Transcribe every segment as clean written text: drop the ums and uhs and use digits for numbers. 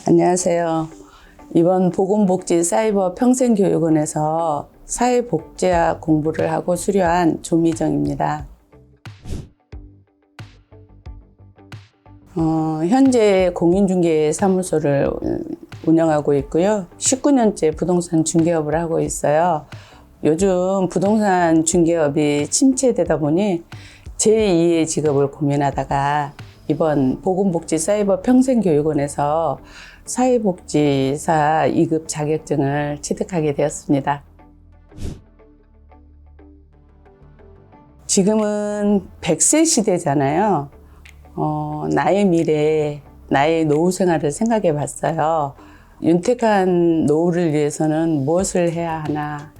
안녕하세요. 이번 보건복지 사이버 평생교육원에서 사회복지학 공부를 하고 수료한 조미정입니다. 현재 공인중개 사무소를 운영하고 있고요. 19년째 부동산 중개업을 하고 있어요. 요즘 부동산 중개업이 침체되다 보니 제2의 직업을 고민하다가 이번 보건복지 사이버 평생교육원에서 사회복지사 2급 자격증을 취득하게 되었습니다. 지금은 100세 시대잖아요. 나의 미래, 나의 노후 생활을 생각해 봤어요. 윤택한 노후를 위해서는 무엇을 해야 하나,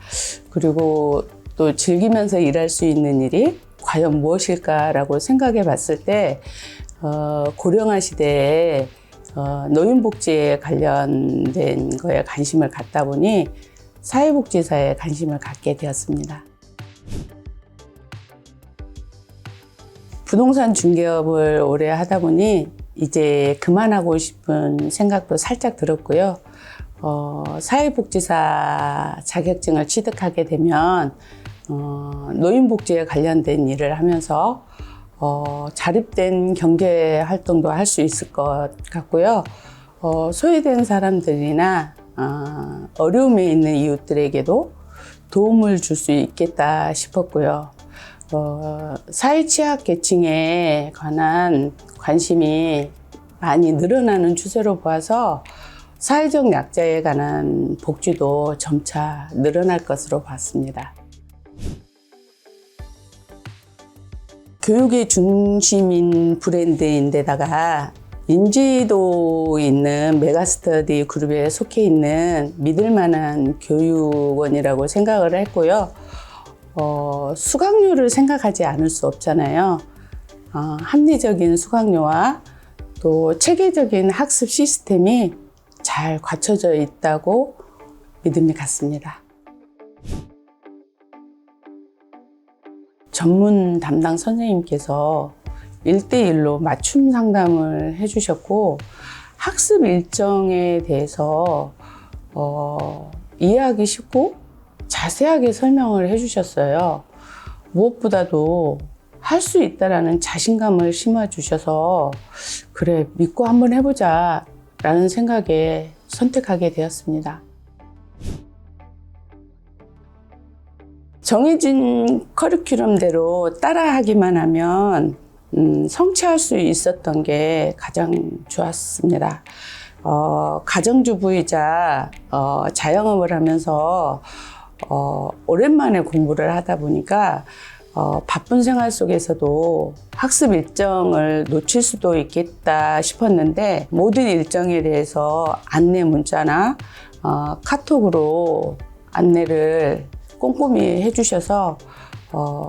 그리고 또 즐기면서 일할 수 있는 일이 과연 무엇일까라고 생각해 봤을 때 고령화 시대에 노인복지에 관련된 거에 관심을 갖다 보니 사회복지사에 관심을 갖게 되었습니다. 부동산 중개업을 오래 하다 보니 이제 그만하고 싶은 생각도 살짝 들었고요. 사회복지사 자격증을 취득하게 되면 노인복지에 관련된 일을 하면서 자립된 경제 활동도 할 수 있을 것 같고요. 소외된 사람들이나 어려움에 있는 이웃들에게도 도움을 줄 수 있겠다 싶었고요. 사회 취약 계층에 관한 관심이 많이 늘어나는 추세로 보아서 사회적 약자에 관한 복지도 점차 늘어날 것으로 봤습니다. 교육의 중심인 브랜드인데다가 인지도 있는 메가스터디 그룹에 속해 있는 믿을 만한 교육원이라고 생각을 했고요. 수강료를 생각하지 않을 수 없잖아요. 합리적인 수강료와 또 체계적인 학습 시스템이 잘 갖춰져 있다고 믿음이 갔습니다. 전문 담당 선생님께서 1대1로 맞춤 상담을 해주셨고 학습 일정에 대해서 이해하기 쉽고 자세하게 설명을 해주셨어요. 무엇보다도 할 수 있다라는 자신감을 심어주셔서 그래 믿고 한번 해보자 라는 생각에 선택하게 되었습니다. 정해진 커리큘럼대로 따라하기만 하면 성취할 수 있었던 게 가장 좋았습니다. 가정주부이자 자영업을 하면서 오랜만에 공부를 하다 보니까 바쁜 생활 속에서도 학습 일정을 놓칠 수도 있겠다 싶었는데 모든 일정에 대해서 안내 문자나 카톡으로 안내를 꼼꼼히 해주셔서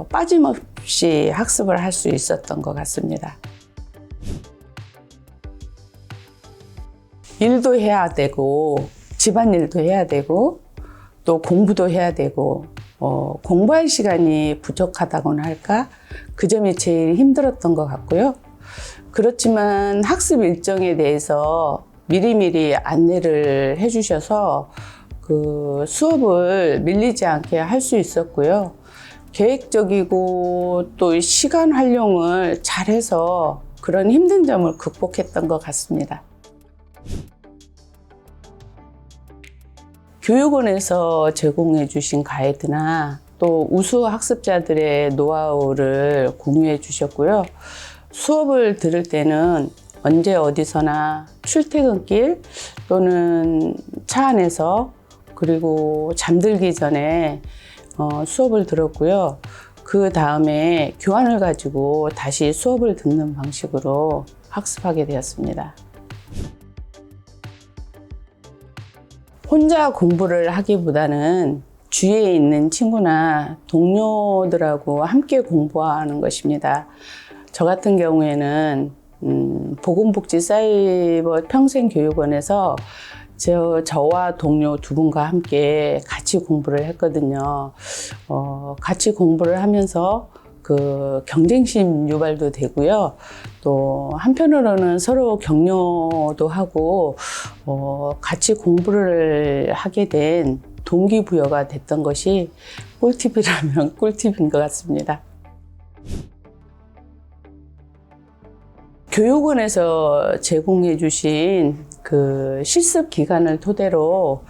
빠짐없이 학습을 할 수 있었던 것 같습니다. 일도 해야 되고 집안일도 해야 되고 또 공부도 해야 되고 공부할 시간이 부족하다고나 할까? 그 점이 제일 힘들었던 것 같고요. 그렇지만 학습 일정에 대해서 미리미리 안내를 해주셔서 그 수업을 밀리지 않게 할 수 있었고요. 계획적이고 또 시간 활용을 잘해서 그런 힘든 점을 극복했던 것 같습니다. 교육원에서 제공해 주신 가이드나 또 우수 학습자들의 노하우를 공유해 주셨고요. 수업을 들을 때는 언제 어디서나 출퇴근길 또는 차 안에서 그리고 잠들기 전에 수업을 들었고요. 그 다음에 교환을 가지고 다시 수업을 듣는 방식으로 학습하게 되었습니다. 혼자 공부를 하기보다는 주위에 있는 친구나 동료들하고 함께 공부하는 것입니다. 저 같은 경우에는 보건복지 사이버 평생교육원에서 저와 동료 두 분과 함께 같이 공부를 했거든요. 같이 공부를 하면서 그 경쟁심 유발도 되고요. 또 한편으로는 서로 격려도 하고 같이 공부를 하게 된 동기부여가 됐던 것이 꿀팁이라면 꿀팁인 것 같습니다. 교육원에서 제공해 주신 그 실습 기간을 토대로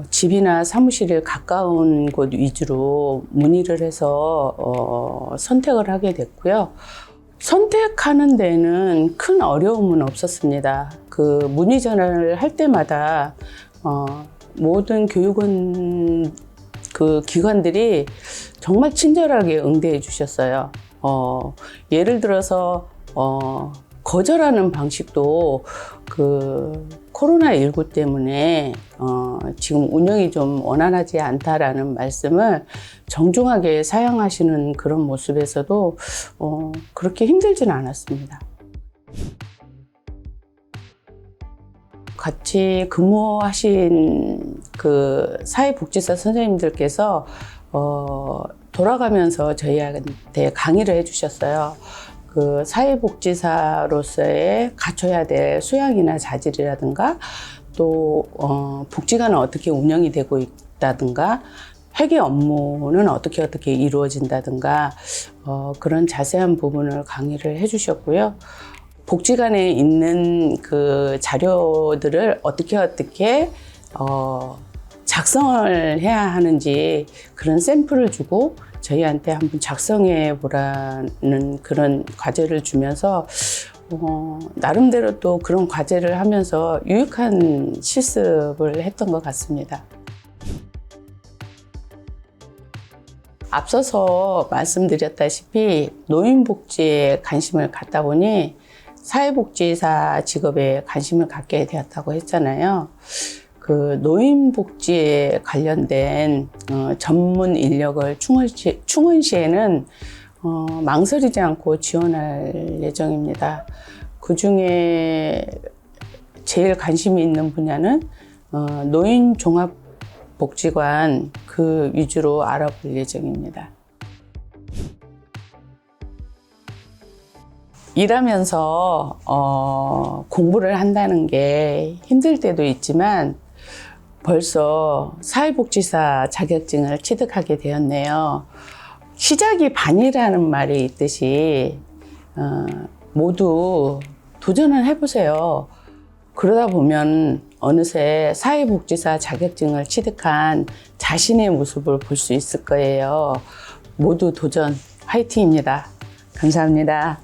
집이나 사무실에 가까운 곳 위주로 문의를 해서 선택을 하게 됐고요. 선택하는 데는 큰 어려움은 없었습니다. 그 문의 전화를 할 때마다 모든 교육원 그 기관들이 정말 친절하게 응대해 주셨어요. 예를 들어서 거절하는 방식도 그 코로나19 때문에 지금 운영이 좀 원활하지 않다라는 말씀을 정중하게 사양하시는 그런 모습에서도 그렇게 힘들지는 않았습니다. 같이 근무하신 그 사회복지사 선생님들께서 돌아가면서 저희한테 강의를 해주셨어요. 그 사회복지사로서의 갖춰야 될 수양이나 자질이라든가 또 복지관은 어떻게 운영이 되고 있다든가 회계 업무는 어떻게 이루어진다든가 그런 자세한 부분을 강의를 해주셨고요. 복지관에 있는 그 자료들을 어떻게 작성을 해야 하는지 그런 샘플을 주고 저희한테 한번 작성해 보라는 그런 과제를 주면서 나름대로 또 그런 과제를 하면서 유익한 실습을 했던 것 같습니다. 앞서서 말씀드렸다시피 노인복지에 관심을 갖다 보니 사회복지사 직업에 관심을 갖게 되었다고 했잖아요. 그 노인복지에 관련된 전문 인력을 충원시에는 망설이지 않고 지원할 예정입니다. 그 중에 제일 관심이 있는 분야는 노인종합복지관 그 위주로 알아볼 예정입니다. 일하면서 공부를 한다는 게 힘들 때도 있지만 벌써 사회복지사 자격증을 취득하게 되었네요. 시작이 반이라는 말이 있듯이 모두 도전을 해보세요. 그러다 보면 어느새 사회복지사 자격증을 취득한 자신의 모습을 볼 수 있을 거예요. 모두 도전 화이팅입니다. 감사합니다.